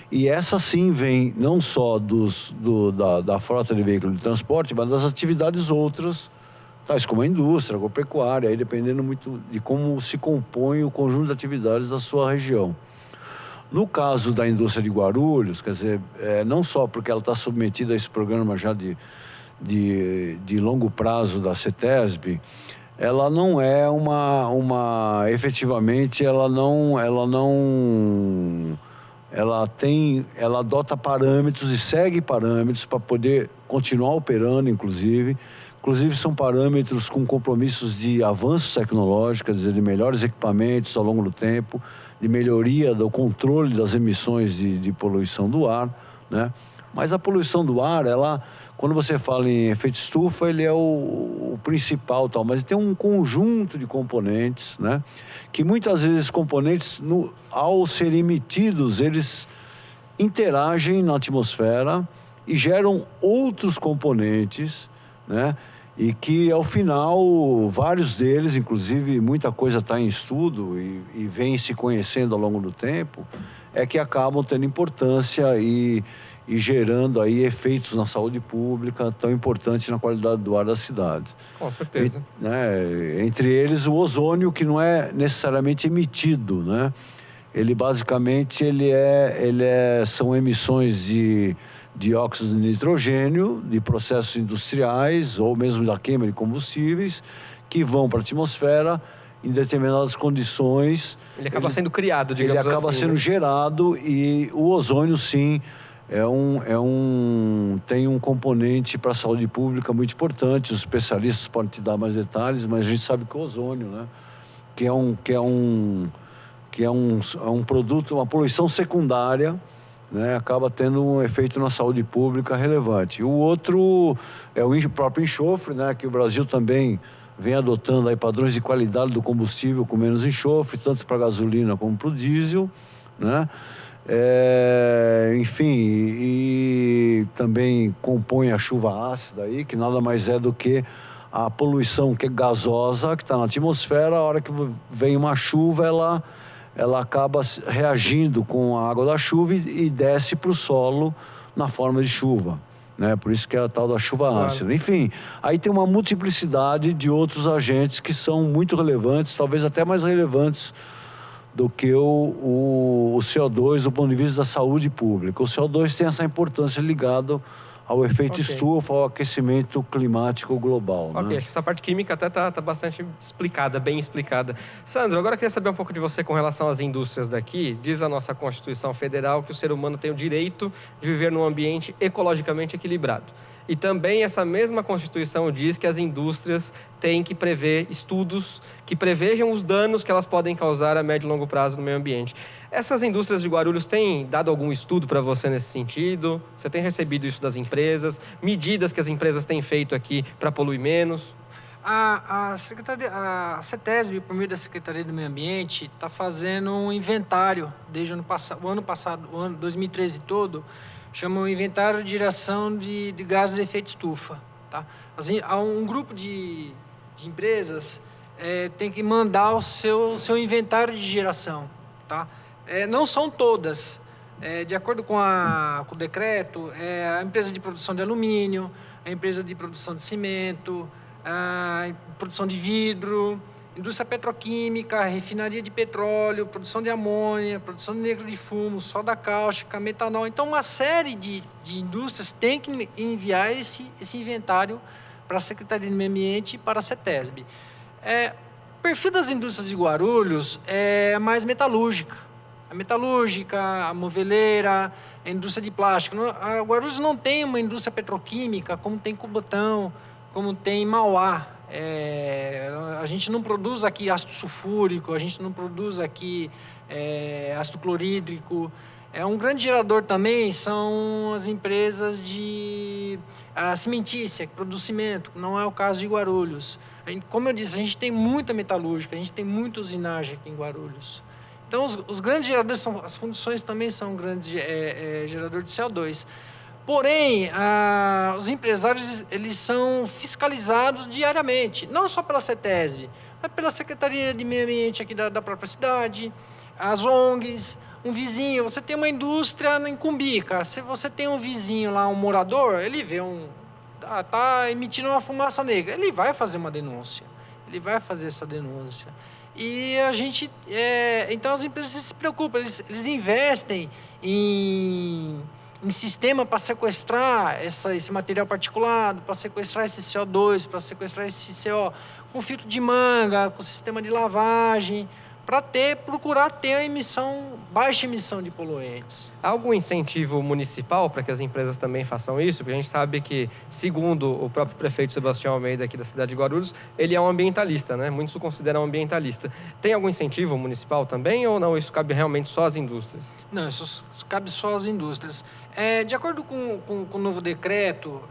E essa sim vem não só da frota de veículos de transporte, mas das atividades outras, tais como a indústria, a agropecuária, aí dependendo muito de como se compõe o conjunto de atividades da sua região. No caso da indústria de Guarulhos, quer dizer, não só porque ela está submetida a esse programa já de longo prazo da CETESB, ela não é efetivamente, ela adota parâmetros e segue parâmetros para poder continuar operando, inclusive são parâmetros com compromissos de avanços tecnológicos, quer dizer, de melhores equipamentos ao longo do tempo, de melhoria do controle das emissões de poluição do ar, né? Mas a poluição do ar, quando você fala em efeito estufa, ele é o principal, tal, mas tem um conjunto de componentes, né? Que muitas vezes esses componentes, ao serem emitidos, eles interagem na atmosfera e geram outros componentes, né? E que, ao final, vários deles, inclusive muita coisa está em estudo e vem se conhecendo ao longo do tempo, que acabam tendo importância e gerando aí efeitos na saúde pública tão importantes na qualidade do ar das cidades.
Com certeza.
Entre eles o ozônio, que não é necessariamente emitido, né? Ele basicamente são emissões de dióxido de nitrogênio, de processos industriais ou mesmo da queima de combustíveis, que vão para a atmosfera em determinadas condições.
Ele acaba sendo criado, digamos assim.
Ele acaba sendo gerado, e o ozônio, sim, tem um componente para a saúde pública muito importante. Os especialistas podem te dar mais detalhes, mas a gente sabe que o ozônio, né, que é um produto, uma poluição secundária, né, acaba tendo um efeito na saúde pública relevante. O outro é o próprio enxofre, né, que o Brasil também vem adotando aí padrões de qualidade do combustível com menos enxofre, tanto para a gasolina como para o diesel, né? Enfim, e também compõe a chuva ácida aí, que nada mais é do que a poluição que é gasosa, que está na atmosfera. A hora que vem uma chuva, ela acaba reagindo com a água da chuva e desce para o solo na forma de chuva, né? Por isso que é a tal da chuva ácida. Enfim, aí tem uma multiplicidade de outros agentes que são muito relevantes, talvez até mais relevantes do que o CO2 do ponto de vista da saúde pública. O CO2 tem essa importância ligada ao efeito estufa, ao aquecimento climático global.
Acho que essa parte química até está bastante explicada, bem explicada. Sandro, agora eu queria saber um pouco de você com relação às indústrias daqui. Diz a nossa Constituição Federal que o ser humano tem o direito de viver num ambiente ecologicamente equilibrado. E também essa mesma Constituição diz que as indústrias têm que prever estudos que prevejam os danos que elas podem causar a médio e longo prazo no meio ambiente. Essas indústrias de Guarulhos têm dado algum estudo para você nesse sentido? Você tem recebido isso das empresas? Medidas que as empresas têm feito aqui para poluir menos?
A CETESB, por meio da Secretaria do Meio Ambiente, está fazendo um inventário desde o ano passado, o ano 2013 todo, chama o Inventário de Geração de Gases de Efeito Estufa. Tá? Há um grupo de empresas tem que mandar o seu inventário de geração. Tá? Não são todas. De acordo com o decreto, a empresa de produção de alumínio, a empresa de produção de cimento, a produção de vidro, indústria petroquímica, refinaria de petróleo, produção de amônia, produção de negro de fumo, soda cáustica, metanol. Então, uma série de indústrias tem que enviar esse inventário para a Secretaria do Meio Ambiente e para a CETESB. O perfil das indústrias de Guarulhos é mais metalúrgica. A metalúrgica, a moveleira, a indústria de plástico. A Guarulhos não tem uma indústria petroquímica como tem Cubatão, como tem Mauá. A gente não produz aqui ácido sulfúrico, a gente não produz aqui ácido clorídrico. Um grande gerador também são as empresas de cimentícia, que produz cimento, não é o caso de Guarulhos. Como eu disse, a gente tem muita metalúrgica, a gente tem muita usinagem aqui em Guarulhos. Então, os grandes geradores, as fundições também são grandes geradores de CO2. Porém, os empresários eles são fiscalizados diariamente, não só pela CETESB, mas pela Secretaria de Meio Ambiente aqui da própria cidade, as ONGs, um vizinho. Você tem uma indústria em Cumbica, se você tem um vizinho lá, um morador, ele vê tá emitindo uma fumaça negra, ele vai fazer uma denúncia, ele vai fazer essa denúncia. E a gente, então as empresas se preocupam, eles investem em sistema para sequestrar esse material particulado, para sequestrar esse CO2, para sequestrar esse CO, com filtro de manga, com sistema de lavagem, para procurar ter baixa emissão de poluentes.
Há algum incentivo municipal para que as empresas também façam isso? Porque a gente sabe que, segundo o próprio prefeito Sebastião Almeida aqui da cidade de Guarulhos, ele é um ambientalista, né? Muitos o consideram ambientalista. Tem algum incentivo municipal também ou não? Isso cabe realmente só às indústrias?
Não, isso cabe só às indústrias. De acordo com o novo decreto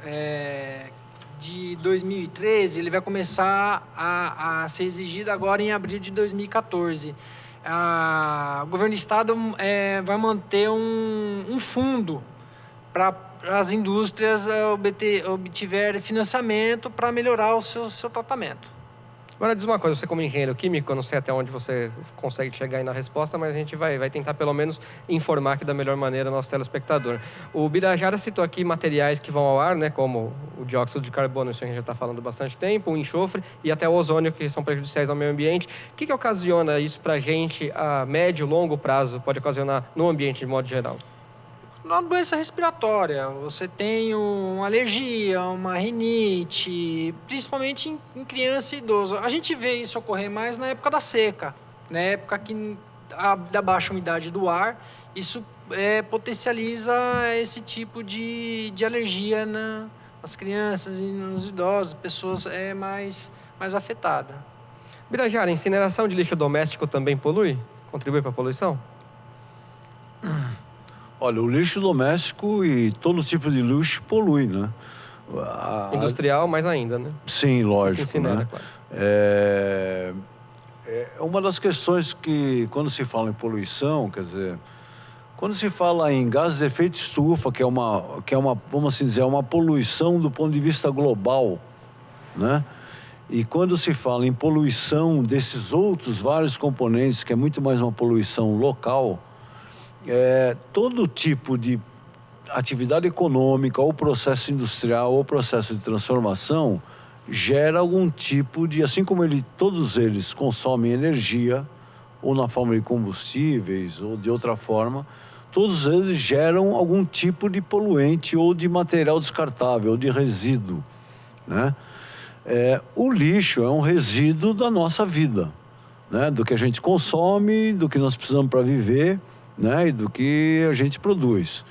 de 2013, ele vai começar a ser exigido agora em abril de 2014. O governo do estado vai manter um fundo para as indústrias obtiverem financiamento para melhorar o seu tratamento.
Agora diz uma coisa, você como engenheiro químico, eu não sei até onde você consegue chegar aí na resposta, mas a gente vai tentar pelo menos informar aqui da melhor maneira o nosso telespectador. O Birajara citou aqui materiais que vão ao ar, né, como o dióxido de carbono, isso a gente já está falando há bastante tempo, o enxofre e até o ozônio, que são prejudiciais ao meio ambiente. O que ocasiona isso para a gente a médio e longo prazo, pode ocasionar no ambiente de modo geral?
Uma doença respiratória, você tem uma alergia, uma rinite, principalmente em criança e idoso. A gente vê isso ocorrer mais na época da seca, na época da baixa umidade do ar. Isso potencializa esse tipo de alergia nas crianças e nos idosos, pessoas mais afetadas.
Birajara, incineração de lixo doméstico também polui? Contribui para a poluição?
Olha, o lixo doméstico e todo tipo de lixo polui, né?
Industrial mais ainda, né?
Sim, lógico,
incinera,
né?
Claro.
É uma das questões que, quando se fala em poluição, quer dizer, quando se fala em gases de efeito estufa, que é uma, vamos assim dizer, uma poluição do ponto de vista global, né? E quando se fala em poluição desses outros vários componentes, que é muito mais uma poluição local, todo tipo de atividade econômica, ou processo industrial, ou processo de transformação, gera algum tipo de, assim como todos eles consomem energia, ou na forma de combustíveis, ou de outra forma, todos eles geram algum tipo de poluente, ou de material descartável, ou de resíduo, né? O lixo é um resíduo da nossa vida, né? Do que a gente consome, do que nós precisamos para viver, né? E do que a gente produz.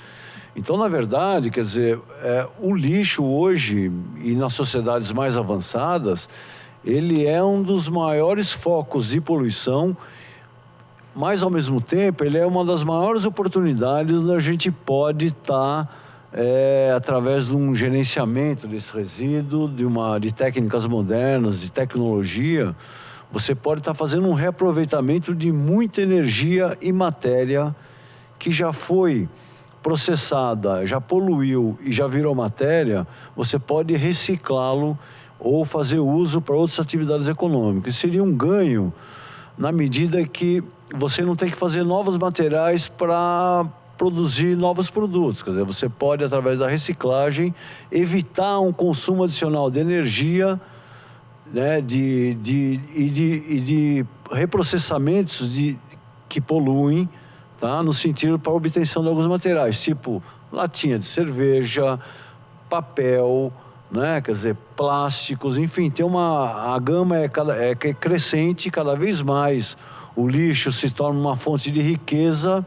Então, na verdade, quer dizer, o lixo hoje, e nas sociedades mais avançadas, ele é um dos maiores focos de poluição, mas, ao mesmo tempo, ele é uma das maiores oportunidades onde a gente pode estar, através de um gerenciamento desse resíduo, de técnicas modernas, de tecnologia, você pode estar fazendo um reaproveitamento de muita energia e matéria que já foi processada, já poluiu e já virou matéria. Você pode reciclá-lo ou fazer uso para outras atividades econômicas. Seria um ganho na medida que você não tem que fazer novos materiais para produzir novos produtos. Quer dizer, você pode, através da reciclagem, evitar um consumo adicional de energia, né, de reprocessamentos que poluem, tá, no sentido para a obtenção de alguns materiais, tipo latinha de cerveja, papel, né, quer dizer, plásticos, enfim, a gama é crescente cada vez mais. O lixo se torna uma fonte de riqueza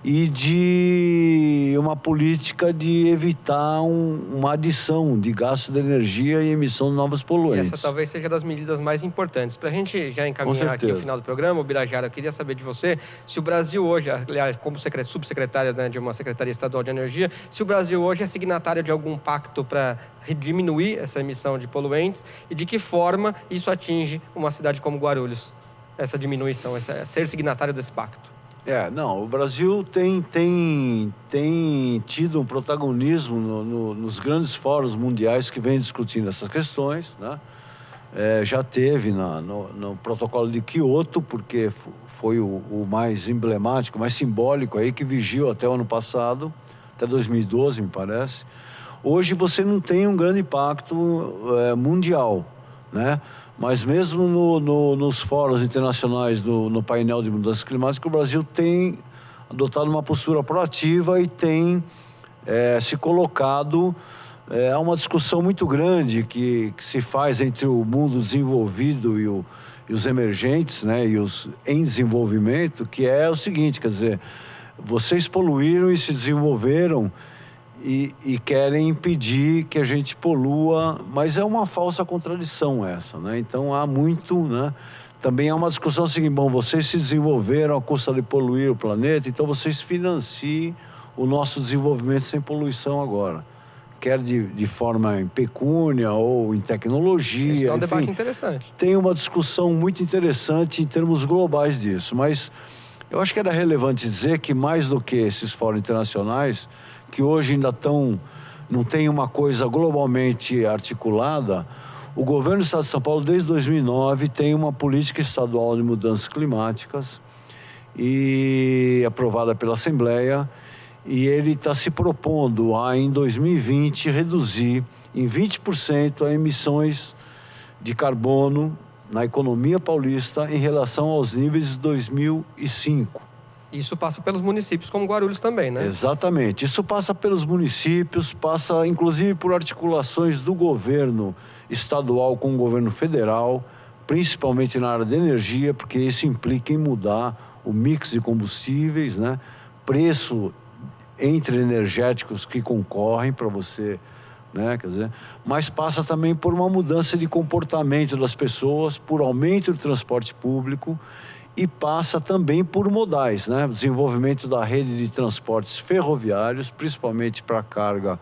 e de uma política de evitar uma adição de gasto de energia e emissão de novos poluentes.
E essa talvez seja das medidas mais importantes. Para a gente já encaminhar aqui o final do programa, Birajara, eu queria saber de você se o Brasil hoje, aliás, como subsecretária, né, de uma Secretaria Estadual de Energia, se o Brasil hoje é signatário de algum pacto para diminuir essa emissão de poluentes e de que forma isso atinge uma cidade como Guarulhos, essa diminuição, ser signatário desse pacto.
Não, o Brasil tem tido um protagonismo nos grandes fóruns mundiais que vêm discutindo essas questões, né? Já teve no protocolo de Kyoto, porque foi o mais emblemático, mais simbólico aí, que vigiu até o ano passado, até 2012, me parece. Hoje você não tem um grande pacto mundial, né? Mas mesmo nos fóruns internacionais no painel de mudança climática, o Brasil tem adotado uma postura proativa e tem se colocado a uma discussão muito grande que se faz entre o mundo desenvolvido e os emergentes, né, e os em desenvolvimento, que é o seguinte, quer dizer, vocês poluíram e se desenvolveram e querem impedir que a gente polua, mas é uma falsa contradição essa, né? Então há muito, né? Também há uma discussão seguinte, bom, vocês se desenvolveram à custa de poluir o planeta, então vocês financiem o nosso desenvolvimento sem poluição agora, quer de forma em pecúnia ou em tecnologia.
Isso é um
enfim,
debate interessante.
Tem uma discussão muito interessante em termos globais disso, mas eu acho que era relevante dizer que mais do que esses fóruns internacionais, que hoje ainda não tem uma coisa globalmente articulada, o governo do Estado de São Paulo, desde 2009, tem uma política estadual de mudanças climáticas e aprovada pela Assembleia, e ele está se propondo a, em 2020, reduzir em 20% as emissões de carbono na economia paulista em relação aos níveis de 2005.
Isso passa pelos municípios como Guarulhos também, né?
Exatamente. Isso passa pelos municípios, passa inclusive por articulações do governo estadual com o governo federal, principalmente na área de energia, porque isso implica em mudar o mix de combustíveis, né? Preço entre energéticos que concorrem para você, né? Quer dizer, mas passa também por uma mudança de comportamento das pessoas, por aumento do transporte público, e passa também por modais, né? Desenvolvimento da rede de transportes ferroviários, principalmente para carga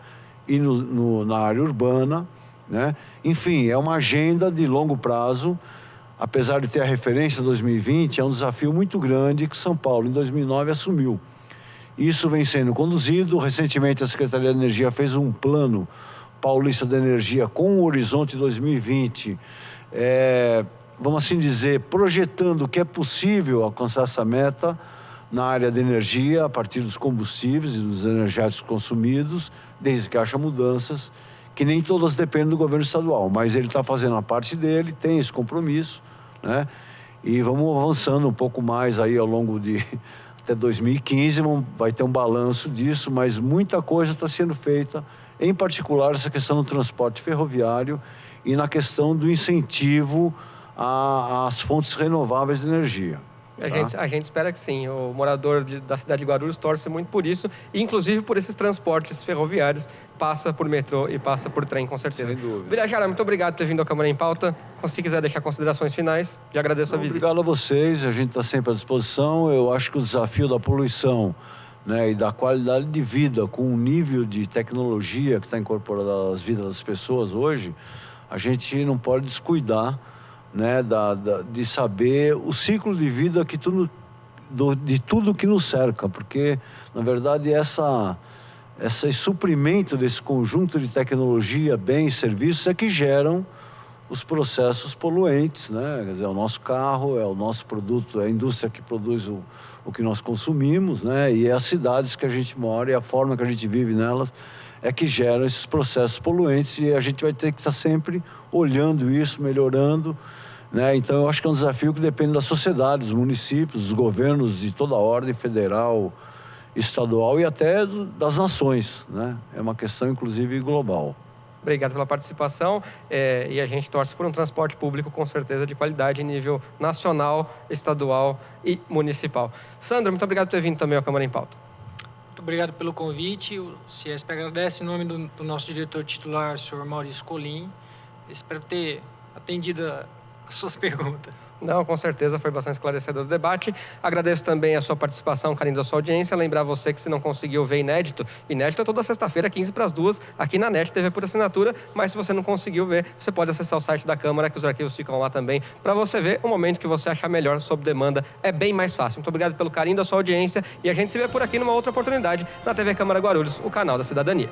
e na área urbana, né? Enfim, é uma agenda de longo prazo, apesar de ter a referência 2020, é um desafio muito grande que São Paulo, em 2009, assumiu. Isso vem sendo conduzido. Recentemente, a Secretaria de Energia fez um plano paulista de energia com o horizonte 2020, vamos assim dizer, projetando que é possível alcançar essa meta na área de energia, a partir dos combustíveis e dos energéticos consumidos, desde que haja mudanças, que nem todas dependem do governo estadual, mas ele está fazendo a parte dele, tem esse compromisso, né? E vamos avançando um pouco mais aí ao longo de até 2015, vai ter um balanço disso, mas muita coisa está sendo feita, em particular essa questão do transporte ferroviário e na questão do incentivo às fontes renováveis de energia.
A gente espera que sim. O morador da cidade de Guarulhos torce muito por isso, e inclusive por esses transportes ferroviários. Passa por metrô e passa por trem, com certeza.
Sem dúvida.
Birajara, muito obrigado por ter vindo à Câmara em Pauta. Se quiser deixar considerações finais, já agradeço a visita.
Obrigado a vocês, a gente está sempre à disposição. Eu acho que o desafio da poluição, né, e da qualidade de vida com o nível de tecnologia que está incorporada às vidas das pessoas hoje, a gente não pode descuidar, né, de saber o ciclo de vida de tudo que nos cerca, porque, na verdade, esse suprimento desse conjunto de tecnologia, bens, serviços, é que geram os processos poluentes, né? Quer dizer, é o nosso carro, é o nosso produto, é a indústria que produz o que nós consumimos, né? E é as cidades que a gente mora e a forma que a gente vive nelas é que geram esses processos poluentes, e a gente vai ter que estar sempre olhando isso, melhorando, né? Então, eu acho que é um desafio que depende da sociedade, dos municípios, dos governos de toda a ordem, federal, estadual e até das nações, né? É uma questão, inclusive, global.
Obrigado pela participação, e a gente torce por um transporte público com certeza de qualidade em nível nacional, estadual e municipal. Sandro, muito obrigado por ter vindo também à Câmara em Pauta.
Muito obrigado pelo convite. O Ciesp agradece em nome do nosso diretor titular, o senhor Maurício Colim. Espero ter atendido as suas perguntas.
Não, com certeza foi bastante esclarecedor o debate. Agradeço também a sua participação, carinho da sua audiência. Lembrar você que se não conseguiu ver Inédito é toda sexta-feira, 15:45, aqui na NET TV por assinatura. Mas se você não conseguiu ver, você pode acessar o site da Câmara, que os arquivos ficam lá também, para você ver o momento que você achar melhor sob demanda. É bem mais fácil. Muito obrigado pelo carinho da sua audiência, e a gente se vê por aqui numa outra oportunidade na TV Câmara Guarulhos, o canal da cidadania.